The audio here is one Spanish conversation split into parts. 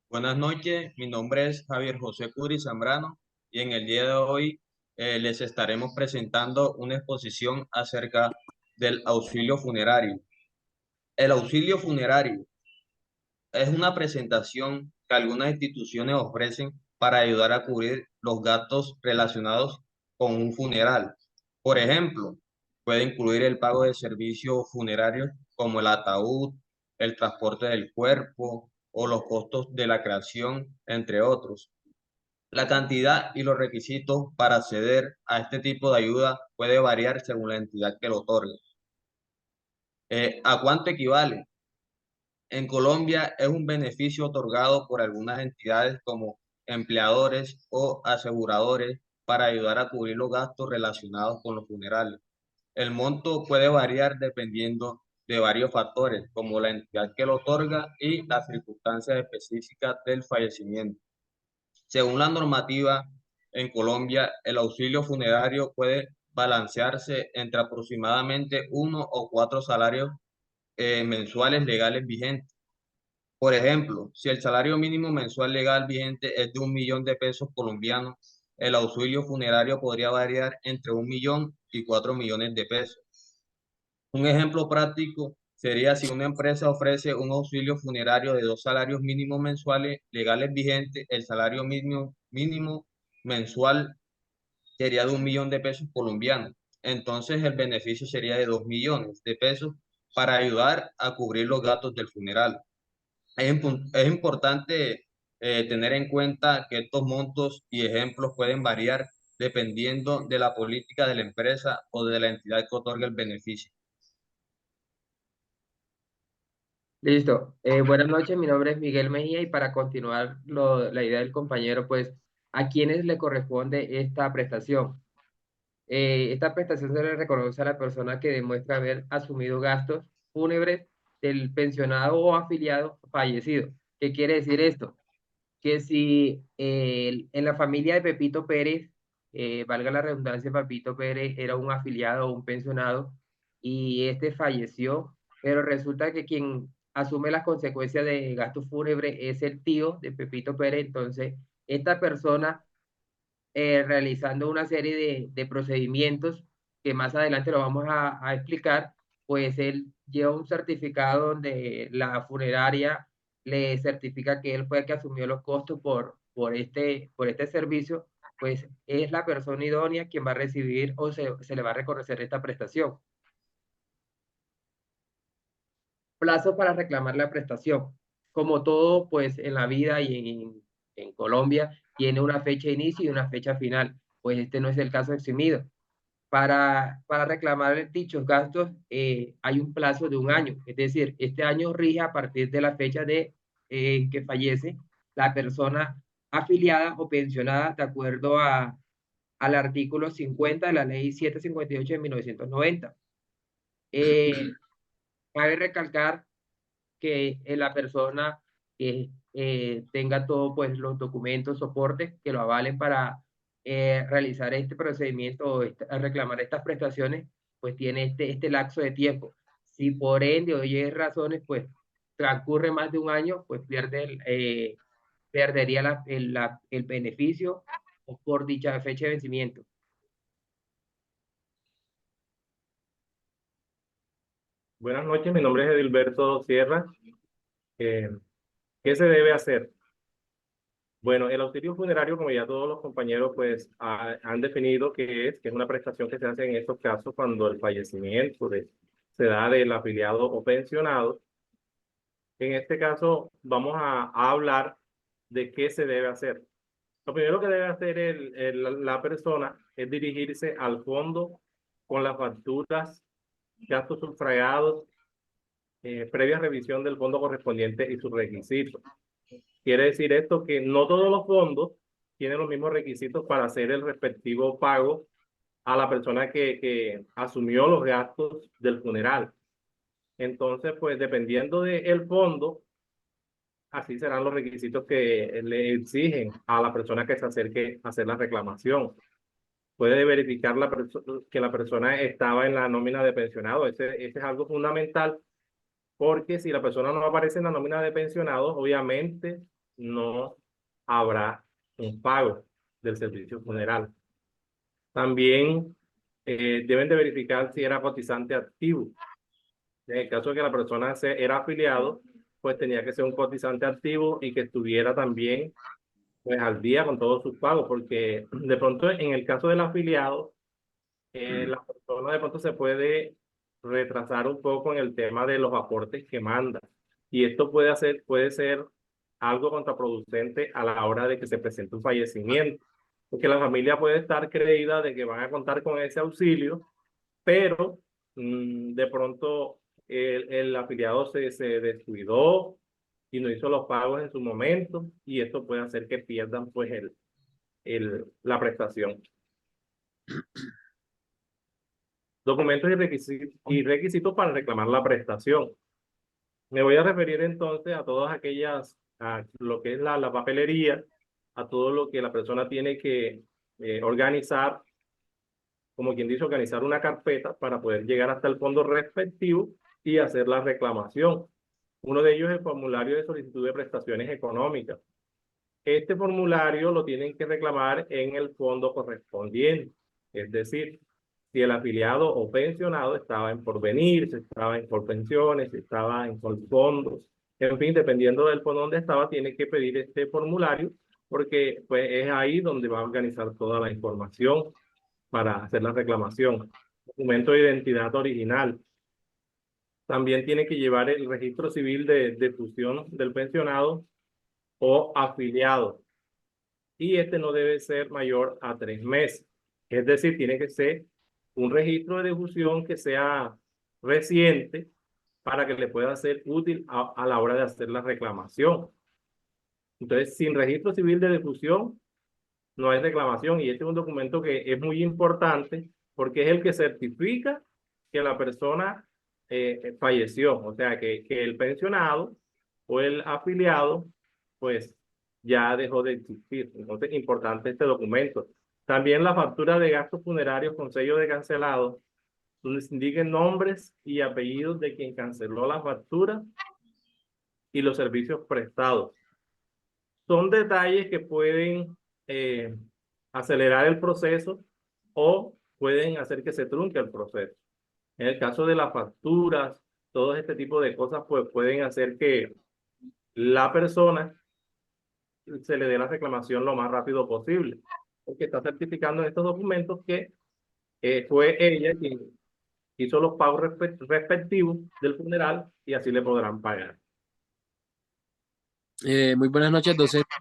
Buenas noches, mi nombre es Javier José Curi Zambrano y en el día de hoy les estaremos presentando una exposición acerca del auxilio funerario. El auxilio funerario es una presentación que algunas instituciones ofrecen para ayudar a cubrir los gastos relacionados con un funeral. Por ejemplo, puede incluir el pago de servicios funerarios como el ataúd, el transporte del cuerpo o los costos de la creación, entre otros. La cantidad y los requisitos para acceder a este tipo de ayuda puede variar según la entidad que lo otorgue. ¿A cuánto equivale? En Colombia es un beneficio otorgado por algunas entidades como empleadores o aseguradores para ayudar a cubrir los gastos relacionados con los funerales. El monto puede variar dependiendo de varios factores, como la entidad que lo otorga y las circunstancias específicas del fallecimiento. Según la normativa en Colombia, el auxilio funerario puede balancearse entre aproximadamente uno o cuatro salarios mensuales legales vigentes. Por ejemplo, si el salario mínimo mensual legal vigente es de 1 millón de pesos colombianos, el auxilio funerario podría variar entre 1 millón y 4 millones de pesos. Un ejemplo práctico sería si una empresa ofrece un auxilio funerario de dos salarios mínimos mensuales legales vigentes, el salario mínimo mensual sería de 1 millón de pesos colombianos. Entonces el beneficio sería de 2 millones de pesos para ayudar a cubrir los gastos del funeral. Es importante tener en cuenta que estos montos y ejemplos pueden variar dependiendo de la política de la empresa o de la entidad que otorga el beneficio. Listo. Buenas noches, mi nombre es Miguel Mejía y para continuar la idea del compañero, pues, ¿a quiénes le corresponde esta prestación? Esta prestación se le reconoce a la persona que demuestra haber asumido gastos fúnebres del pensionado o afiliado fallecido. ¿Qué quiere decir esto? Que si en la familia de Pepito Pérez, valga la redundancia, Pepito Pérez era un afiliado o un pensionado y este falleció, pero resulta que quien asume las consecuencias de gastos fúnebres es el tío de Pepito Pérez, entonces esta persona realizando una serie de procedimientos que más adelante lo vamos a explicar, pues él lleva un certificado donde la funeraria le certifica que él fue el que asumió los costos por este servicio, pues es la persona idónea quien va a recibir o se le va a reconocer esta prestación. Plazo para reclamar la prestación. Como todo, pues en la vida y en Colombia, tiene una fecha de inicio y una fecha final. Pues este no es el caso eximido. Para reclamar dichos gastos hay un plazo de un año, es decir, este año rige a partir de la fecha que fallece la persona afiliada o pensionada de acuerdo al artículo 50 de la ley 758 de 1990. Eh, Cabe recalcar que la persona que tenga todos pues, los documentos, soportes que lo avalen para realizar este procedimiento o reclamar estas prestaciones, pues tiene este lapso de tiempo. Si por ende o Y razones, pues transcurre más de un año, pues perdería el beneficio por dicha fecha de vencimiento. Buenas noches, mi nombre es Edilberto Sierra. Eh, ¿Qué se debe hacer? Bueno, el auxilio funerario, como ya todos los compañeros pues han definido que es una prestación que se hace en estos casos cuando el fallecimiento se da del afiliado o pensionado. En este caso vamos a hablar de qué se debe hacer. Lo primero que debe hacer la persona es dirigirse al fondo con las facturas, gastos sufragados, previa revisión del fondo correspondiente y sus requisitos. Quiere decir esto que no todos los fondos tienen los mismos requisitos para hacer el respectivo pago a la persona que asumió los gastos del funeral. Entonces, pues dependiendo del fondo, así serán los requisitos que le exigen a la persona que se acerque a hacer la reclamación. Puede verificar que la persona estaba en la nómina de pensionado. Ese es algo fundamental porque si la persona no aparece en la nómina de pensionados, obviamente no habrá un pago del servicio funeral. También deben de verificar si era cotizante activo. En el caso de que la persona era afiliado, pues tenía que ser un cotizante activo y que estuviera también pues al día con todos sus pagos, porque de pronto en el caso del afiliado, la persona de pronto se puede retrasar un poco en el tema de los aportes que manda. Y esto puede ser algo contraproducente a la hora de que se presente un fallecimiento, porque la familia puede estar creída de que van a contar con ese auxilio, pero de pronto el afiliado se descuidó y no hizo los pagos en su momento, y esto puede hacer que pierdan pues la prestación. Documentos y requisitos para reclamar la prestación. Me voy a referir entonces a todas aquellas, a lo que es la papelería, a todo lo que la persona tiene que organizar, como quien dice, organizar una carpeta para poder llegar hasta el fondo respectivo y hacer la reclamación. Uno de ellos es el formulario de solicitud de prestaciones económicas. Este formulario lo tienen que reclamar en el fondo correspondiente, es decir, si el afiliado o pensionado estaba en porvenir, si estaba en Colpensiones, si estaba en Colfondos, en fin, dependiendo del fondo donde estaba, tiene que pedir este formulario porque pues es ahí donde va a organizar toda la información para hacer la reclamación. Documento de identidad original. También tiene que llevar el registro civil de fusión del pensionado o afiliado. Y este no debe ser mayor a 3 meses. Es decir, tiene que ser un registro de difusión que sea reciente para que le pueda ser útil a la hora de hacer la reclamación. Entonces, sin registro civil de difusión, no hay reclamación. Y este es un documento que es muy importante porque es el que certifica que la persona falleció. O sea, que el pensionado o el afiliado, pues ya dejó de existir. Entonces, importante este documento. También la factura de gastos funerarios con sello de cancelado, donde se indiquen nombres y apellidos de quien canceló la factura y los servicios prestados. Son detalles que pueden acelerar el proceso o pueden hacer que se trunque el proceso. En el caso de las facturas, todo este tipo de cosas pues pueden hacer que la persona se le dé la reclamación lo más rápido posible, porque está certificando en estos documentos que fue ella quien hizo los pagos respectivos del funeral y así le podrán pagar. Muy buenas noches, docente.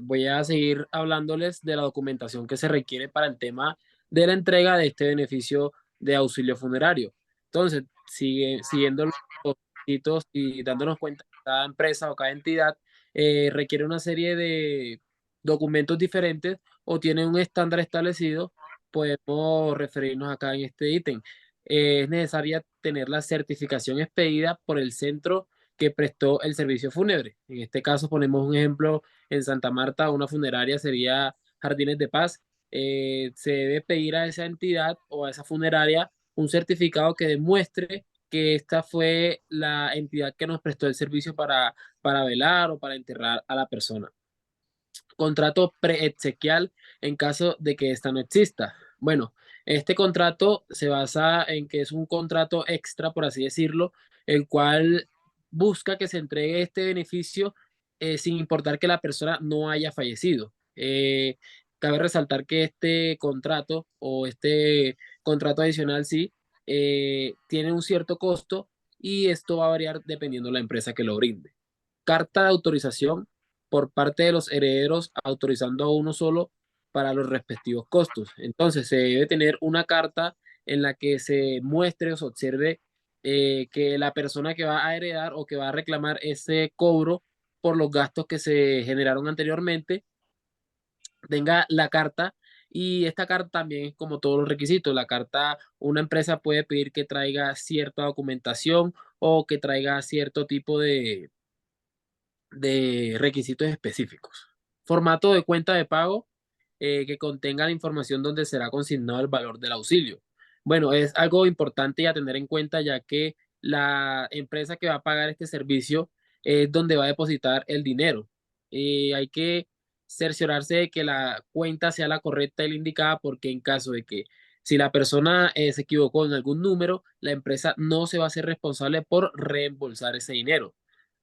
Voy a seguir hablándoles de la documentación que se requiere para el tema de la entrega de este beneficio de auxilio funerario. Entonces, siguiendo los requisitos y dándonos cuenta que cada empresa o cada entidad requiere una serie de documentos diferentes o tiene un estándar establecido, podemos referirnos acá en este ítem. Es necesaria tener la certificación expedida por el centro que prestó el servicio fúnebre. En este caso ponemos un ejemplo en Santa Marta, una funeraria sería Jardines de Paz. Se debe pedir a esa entidad o a esa funeraria un certificado que demuestre que esta fue la entidad que nos prestó el servicio para velar o para enterrar a la persona. Contrato preexequial en caso de que esta no exista. Bueno, este contrato se basa en que es un contrato extra, por así decirlo, el cual busca que se entregue este beneficio sin importar que la persona no haya fallecido. Cabe resaltar que este contrato o este contrato adicional sí tiene un cierto costo y esto va a variar dependiendo de la empresa que lo brinde. Carta de autorización por parte de los herederos autorizando a uno solo para los respectivos costos. Entonces, se debe tener una carta en la que se muestre o se observe que la persona que va a heredar o que va a reclamar ese cobro por los gastos que se generaron anteriormente tenga la carta. Y esta carta también es como todos los requisitos. La carta, una empresa puede pedir que traiga cierta documentación o que traiga cierto tipo de requisitos específicos. Formato de cuenta de pago que contenga la información donde será consignado el valor del auxilio. Bueno, es algo importante y a tener en cuenta ya que la empresa que va a pagar este servicio es donde va a depositar el dinero. Hay que cerciorarse de que la cuenta sea la correcta y la indicada, porque en caso de que si la persona se equivocó en algún número, la empresa no se va a hacer responsable por reembolsar ese dinero.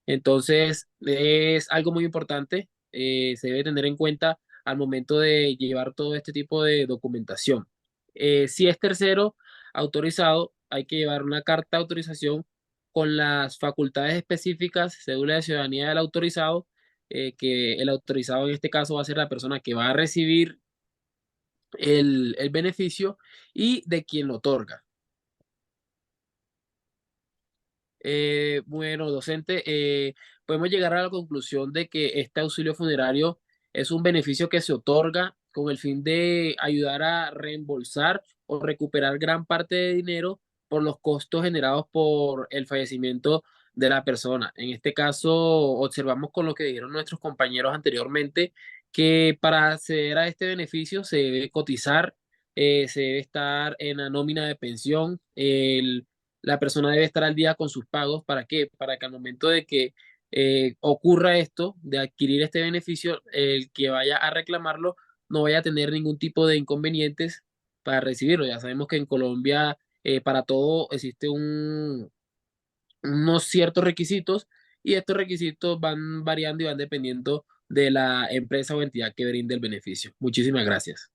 Entonces, es algo muy importante, se debe tener en cuenta al momento de llevar todo este tipo de documentación. Si es tercero autorizado, hay que llevar una carta de autorización con las facultades específicas, cédula de ciudadanía del autorizado, que el autorizado en este caso va a ser la persona que va a recibir el beneficio y de quien lo otorga. Bueno, docente, podemos llegar a la conclusión de que este auxilio funerario es un beneficio que se otorga con el fin de ayudar a reembolsar o recuperar gran parte de dinero por los costos generados por el fallecimiento de la persona. En este caso, observamos con lo que dijeron nuestros compañeros anteriormente, que para acceder a este beneficio se debe cotizar, se debe estar en la nómina de pensión, la persona debe estar al día con sus pagos. ¿Para qué? Para que al momento de que ocurra esto, de adquirir este beneficio, el que vaya a reclamarlo no vaya a tener ningún tipo de inconvenientes para recibirlo. Ya sabemos que en Colombia para todo existe unos ciertos requisitos y estos requisitos van variando y van dependiendo de la empresa o entidad que brinde el beneficio. Muchísimas gracias.